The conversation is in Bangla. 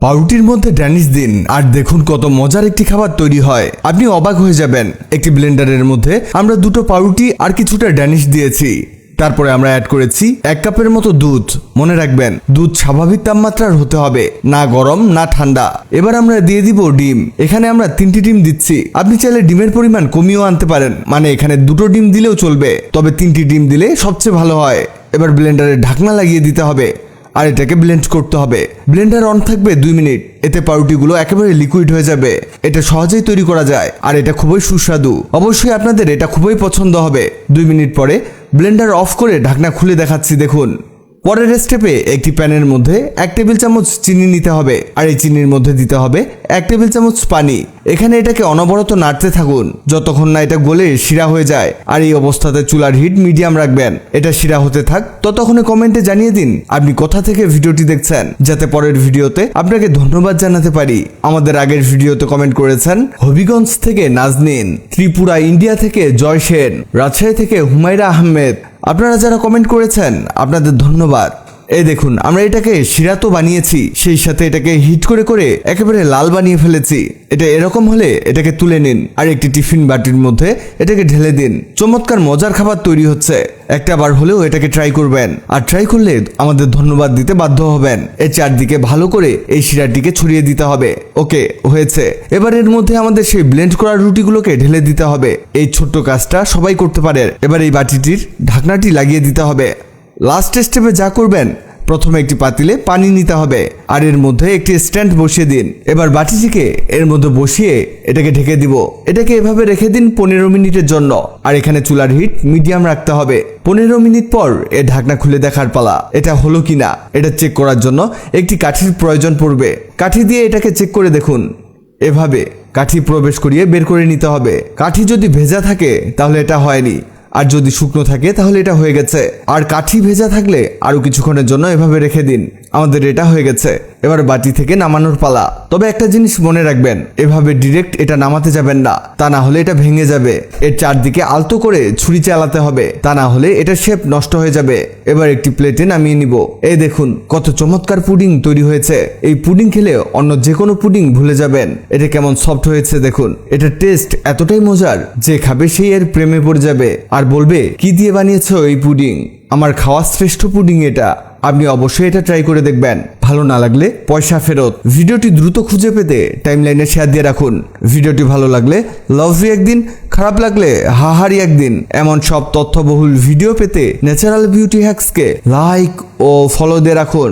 পাউরুটির মধ্যে ড্যানিশ দিন আর দেখুন কত মজার একটি খাবার তৈরি হয়। আপনি অবাক হয়ে যাবেন। একটি ব্লেন্ডারের মধ্যে আমরা দুটো পাউরুটি আর কিছুটা ড্যানিশ দিয়েছি। তারপরে আমরা অ্যাড করেছি 1 কাপের মতো দুধ। মনে রাখবেন, দুধ স্বাভাবিক তাপমাত্রার হতে হবে, না গরম না ঠান্ডা। এবার আমরা দিয়ে দিব ডিম। এখানে আমরা 3টি ডিম দিচ্ছি। আপনি চাইলে ডিমের পরিমাণ কমিয়েও আনতে পারেন, মানে এখানে 2টো ডিম দিলেও চলবে, তবে 3টি ডিম দিলে সবচেয়ে ভালো হয়। এবার ব্লেন্ডারে ঢাকনা লাগিয়ে দিতে হবে আর এটাকে ব্লেন্ড করতে হবে। ব্লেন্ডার অন থাকবে 2 মিনিট। এতে পাউরুটিগুলো একেবারে লিকুইড হয়ে যাবে। এটা সহজেই তৈরি করা যায় আর এটা খুবই সুস্বাদু। অবশ্যই আপনাদের এটা খুবই পছন্দ হবে। 2 মিনিট পরে ব্লেন্ডার অফ করে ঢাকনা খুলে দেখাচ্ছি, দেখুন। পরের স্টেপে একটি প্যানের মধ্যে 1 টেবিল চামচ চিনি নিতে হবে আর এই চিনির মধ্যে দিতে হবে 1 টেবিল চামচ পানি। এখানে এটাকে অনবরত নাড়তে থাকুন যতক্ষণ না এটা গলে শিরা হয়ে যায়। আর এই অবস্থাতে চুলার হিট মিডিয়াম রাখবেন। এটা শিরা হতে থাক, ততক্ষণে কমেন্টে জানিয়ে দিন আপনি কোথা থেকে ভিডিওটি দেখছেন, যাতে পরের ভিডিওতে আপনাকে ধন্যবাদ জানাতে পারি। আমাদের আগের ভিডিওতে কমেন্ট করেছেন হবিগঞ্জ থেকে নাজনীন, ত্রিপুরা ইন্ডিয়া থেকে জয় সেন, রাজশাহী থেকে হুমায়রা আহমেদ। আপনারা যারা কমেন্ট করেছেন আপনাদের ধন্যবাদ। এই দেখুন, আমরা এটাকে শিরা তো বানিয়েছি, সেই সাথে এটাকে হিট করে করে একেবারে লাল বানিয়ে ফেলেছি। এটা এরকম হলে এটাকে তুলে নিন আর একটি টিফিন বাটির মধ্যে এটাকে ঢেলে দিন। চমৎকার মজার খাবার তৈরি হচ্ছে। একটা বার হলেও এটাকে ট্রাই করবেন, আর ট্রাই করলে আমাদের ধন্যবাদ দিতে বাধ্য হবেন। এর চারদিকে ভালো করে এই শিরাটিকে ছড়িয়ে দিতে হবে। ওকে, হয়েছে। এবার এর মধ্যে আমাদের সেই ব্লেন্ড করা রুটিগুলোকে ঢেলে দিতে হবে। এই ছোট্ট কাজটা সবাই করতে পারে। এবার এই বাটিটির ঢাকনাটি লাগিয়ে দিতে হবে। লাস্ট স্টেপে যা করবেন, প্রথমে একটি পাতিলে পানি নিতে হবে আর এর মধ্যে একটি স্ট্যান্ড বসিয়ে দিন। এবার বাটিটিকে এর মধ্যে বসিয়ে এটাকে ঢেকে দিব। এটাকে এভাবে রেখে দিন 15 মিনিটের জন্য। আর এখানে চুলার হিট মিডিয়াম রাখতে হবে। 15 মিনিট পর এর ঢাকনা খুলে দেখার পালা। এটা হলো কিনা এটা চেক করার জন্য একটি কাঠির প্রয়োজন পড়বে। কাঠি দিয়ে এটাকে চেক করে দেখুন। এভাবে কাঠি প্রবেশ করিয়ে বের করে নিতে হবে। কাঠি যদি ভেজা থাকে তাহলে এটা হয়নি, আর যদি শুকনো থাকে তাহলে এটা হয়ে গেছে। আর কাঠি ভেজা থাকলে আরো কিছুক্ষণের জন্য এভাবে রেখে দিন। আমাদের এটা হয়ে গেছে। এবার বাটি থেকে নামানোর পালা। তবে একটা জিনিস মনে রাখবেন, এভাবে ডিরেক্ট এটা নামাতে যাবেন না, তা না হলে এটা ভেঙে যাবে। এর চারদিকে আলতো করে ছুরি চালাতে হবে, তা না হলে এটা শেপ নষ্ট হয়ে যাবে। এবার একটি প্লেটে নামিয়ে নিব। এই দেখুন কত চমৎকার পুডিং তৈরি হয়েছে। এই পুডিং খেলে অন্য যে কোনো পুডিং ভুলে যাবেন। এটা কেমন সফট হয়েছে দেখুন। এটা টেস্ট এতটাই মজার যে খাবে সেই এর প্রেমে পড়ে যাবে আর বলবে, কি দিয়ে বানিয়েছো এই পুডিং? আমার খাওয়া শ্রেষ্ঠ পুডিং এটা। আপনি অবশ্যই এটা ট্রাই করে দেখবেন। ভালো না লাগলে পয়সা ফেরত। ভিডিওটি দ্রুত খুঁজে পেতে টাইমলাইনে শেয়ার দিয়ে রাখুন। ভিডিওটি ভালো লাগলে লাভ ইউ একদিন, খারাপ লাগলে হাহারি একদিন। এমন সব তথ্যবহুল ভিডিও পেতে ন্যাচারাল বিউটি হ্যাক্সকে লাইক ও ফলো দিয়ে রাখুন।